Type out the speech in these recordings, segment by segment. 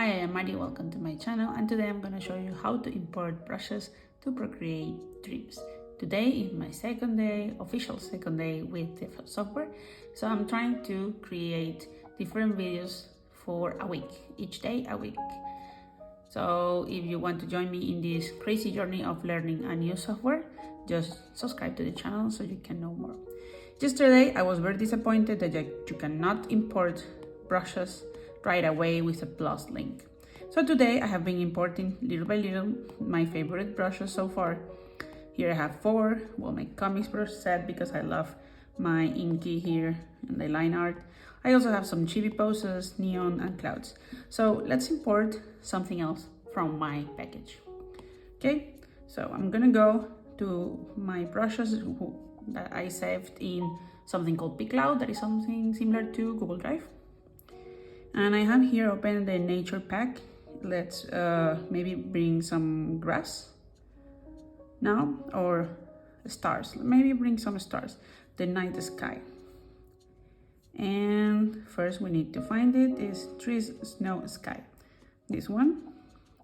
Hi, I am Mari, welcome to my channel, and today I'm going to show you how to import brushes to Procreate Dreams. Today is my official second day with the software, so I'm trying to create different videos for a week, each day a week. So if you want to join me in this crazy journey of learning a new software, just subscribe to the channel so you can know more. Yesterday, I was very disappointed that you cannot import brushes right away with a plus link. So today I have been importing little by little my favorite brushes so far. Here I have 4, my comics brush set because I love my inky here and the line art. I also have some chibi poses, neon and clouds. So let's import something else from my package. Okay, so I'm gonna go to my brushes that I saved in something called pCloud, that is something similar to Google Drive. And I have here open the nature pack. Let's maybe bring some grass now, or stars. Maybe bring some stars, the night sky. And first we need to find it is trees, snow, sky. This one,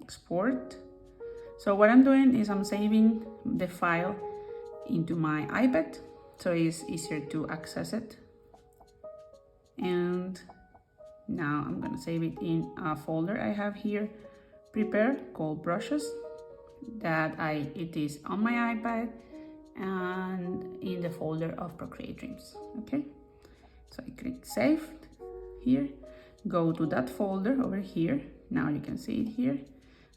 export. So what I'm doing is I'm saving the file into my iPad, so it's easier to access it. And now I'm gonna save it in a folder I have here prepared called brushes, it is on my iPad and in the folder of Procreate Dreams. Okay, so I click save here, go to that folder over here. Now you can see it here,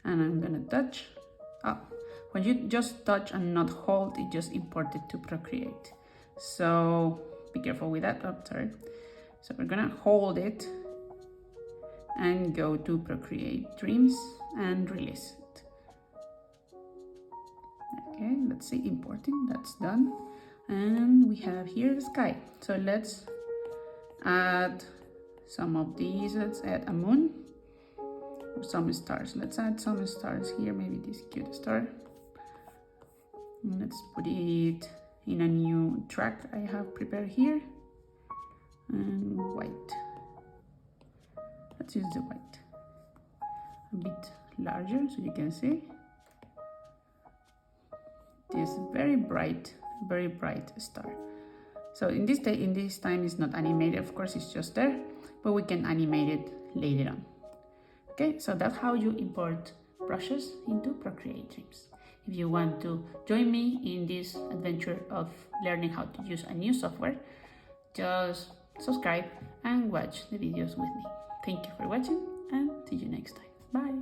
and I'm gonna touch up. When you just touch and not hold, it just imported to Procreate, so be careful with that. Sorry. So we're gonna hold it and go to Procreate Dreams and release it. Okay, let's see, importing, that's done. And we have here the sky. So let's add some of these. Let's add a moon or some stars. Let's add some stars here, maybe this cute star. And let's put it in a new track I have prepared here. And white. Let's use the white, a bit larger so you can see. This very bright star. So in this time it's not animated, of course, it's just there, but we can animate it later on. Okay, so that's how you import brushes into Procreate Dreams. If you want to join me in this adventure of learning how to use a new software, just subscribe and watch the videos with me. Thank you for watching, and see you next time. Bye!